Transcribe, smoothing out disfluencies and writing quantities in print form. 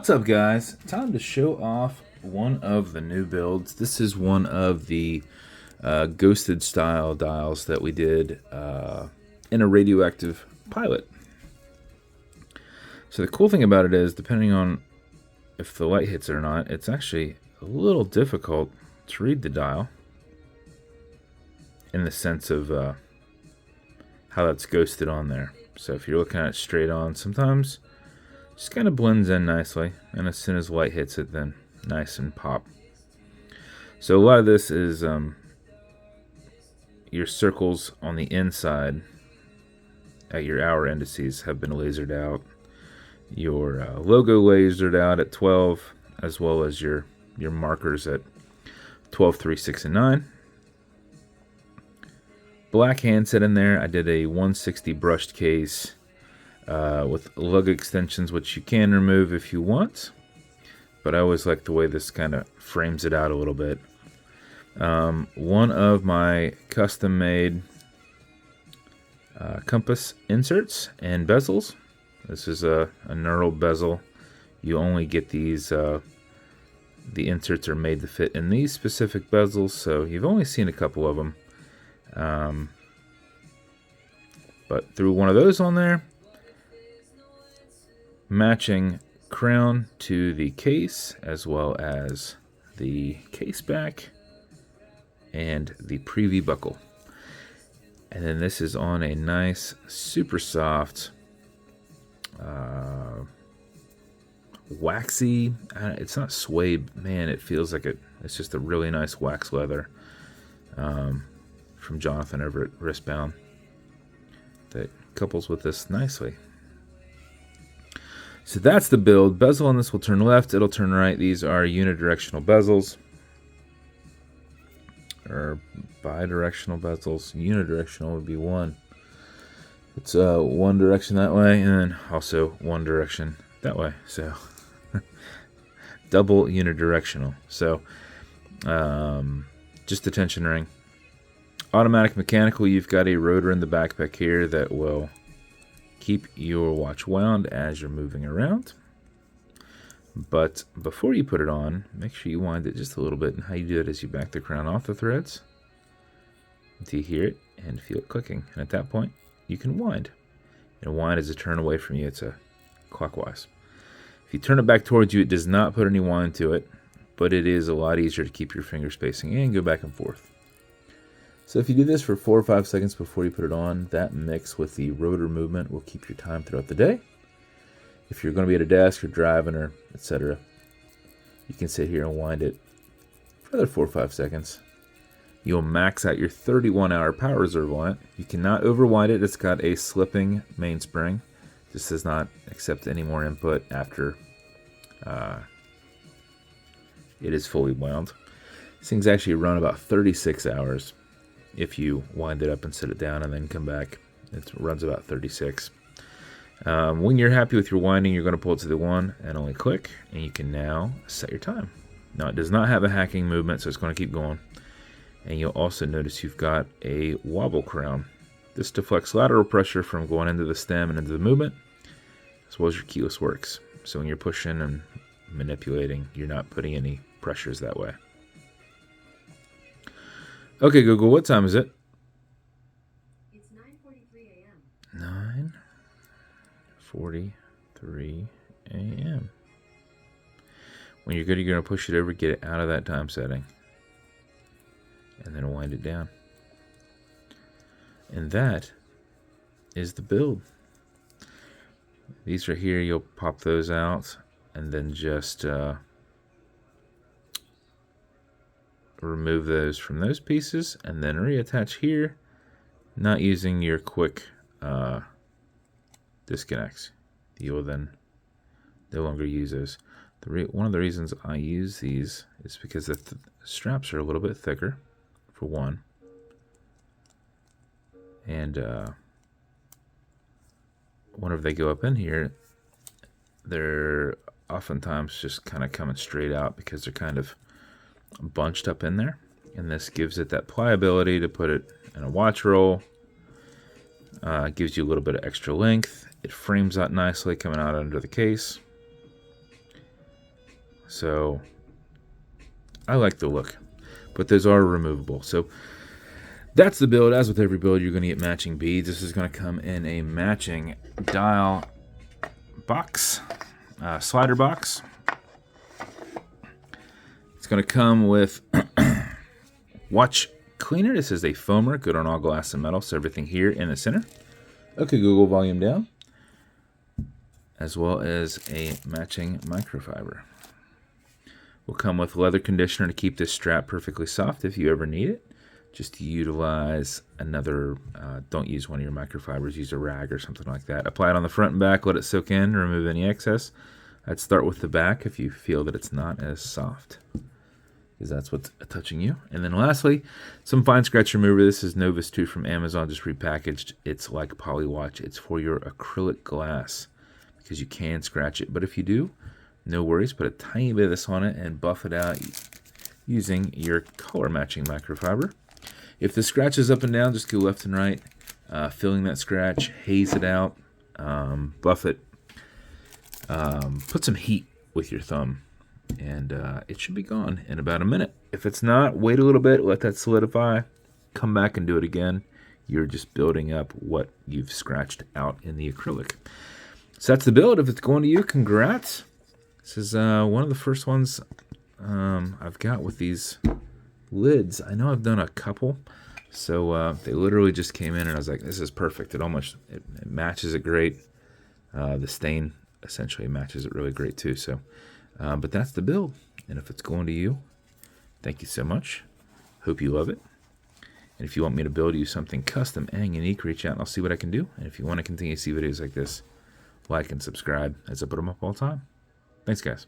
What's up, guys? Time to show off one of the new builds. This is one of the ghosted style dials that we did in a radioactive pilot. So the cool thing about it is, depending on if the light hits it or not, it's actually a little difficult to read the dial in the sense of how that's ghosted on there. So if you're looking at it straight on, sometimes it just kind of blends in nicely, and as soon as light hits it, then nice and pop. So a lot of this is your circles on the inside at your hour indices have been lasered out. Your logo lasered out at 12, as well as your markers at 12, 3, 6, and 9. Black handset in there. I did a 160 brushed case with lug extensions, which you can remove if you want. But I always like the way this kind of frames it out a little bit. One of my custom-made compass inserts and bezels. This is a knurled bezel. You only get these, the inserts are made to fit in these specific bezels, so you've only seen a couple of them. But threw one of those on there. Matching crown to the case, as well as the case back and the preview buckle. And then this is on a nice, super soft, waxy, it's not suede, man, it feels like it's just a really nice wax leather from Jonathan over at Wristbound that couples with this nicely. So that's the build. Bezel on this will turn left, it'll turn right. These are unidirectional bezels, or bidirectional bezels. Unidirectional would be one. It's one direction that way, and then also one direction that way. So double unidirectional. So just a tension ring. Automatic mechanical, you've got a rotor in the backpack here that will keep your watch wound as you're moving around. But before you put it on, make sure you wind it just a little bit. And how you do it is you back the crown off the threads until you hear it and feel it clicking. And at that point, you can wind. And wind is a turn away from you. It's a clockwise. If you turn it back towards you, it does not put any wind to it, but it is a lot easier to keep your finger spacing and go back and forth. So if you do this for 4 or 5 seconds before you put it on, that mix with the rotor movement will keep your time throughout the day. If you're going to be at a desk or driving or etc., you can sit here and wind it for another 4 or 5 seconds. You'll max out your 31-hour power reserve on it. You cannot overwind it. It's got a slipping mainspring. This does not accept any more input after it is fully wound. These things actually run about 36 hours. If you wind it up and set it down and then come back, it runs about 36. When you're happy with your winding, you're going to pull it to the 1 and only click, and you can now set your time. Now, it does not have a hacking movement, so it's going to keep going. And you'll also notice you've got a wobble crown. This deflects lateral pressure from going into the stem and into the movement, as well as your keyless works. So when you're pushing and manipulating, you're not putting any pressures that way. Okay, Google, what time is it? It's 9:43 a.m. 9:43 a.m. When you're good, you're going to push it over, get it out of that time setting, and then wind it down. And that is the build. These right here, you'll pop those out, and then just remove those from those pieces and then reattach here, not using your quick disconnects. You will then no longer use those. One of the reasons I use these is because the straps are a little bit thicker, for one, and whenever they go up in here, they're oftentimes just kind of coming straight out because they're kind of bunched up in there, and this gives it that pliability to put it in a watch roll. Gives you a little bit of extra length. It frames out nicely coming out under the case. So I like the look, but those are removable. So that's the build. As with every build, you're going to get matching beads. This is going to come in a matching dial box, slider box. It's going to come with watch cleaner. This is a foamer, good on all glass and metal, so everything here in the center. Okay, Google volume down, as well as a matching microfiber. Will come with leather conditioner to keep this strap perfectly soft if you ever need it. Just utilize another, don't use one of your microfibers, use a rag or something like that. Apply it on the front and back, let it soak in, remove any excess. I'd start with the back if you feel that it's not as soft, because that's what's touching you. And then lastly, some fine scratch remover. This is Novus 2 from Amazon, just repackaged. It's like Polywatch. It's for your acrylic glass, because you can scratch it. But if you do, no worries. Put a tiny bit of this on it and buff it out using your color matching microfiber. If the scratch is up and down, just go left and right, filling that scratch, haze it out, buff it, put some heat with your thumb, and it should be gone in about a minute. If it's not, wait a little bit, let that solidify, come back and do it again. You're just building up what you've scratched out in the acrylic. So that's the build. If it's going to you, congrats. This is one of the first ones I've got with these lids. I know I've done a couple, so they literally just came in and I was like, this is perfect. It matches it great. The stain essentially matches it really great too. So but that's the build, and if it's going to you, thank you so much. Hope you love it. And if you want me to build you something custom and unique, reach out and I'll see what I can do. And if you want to continue to see videos like this, like and subscribe, as I put them up all the time. Thanks, guys.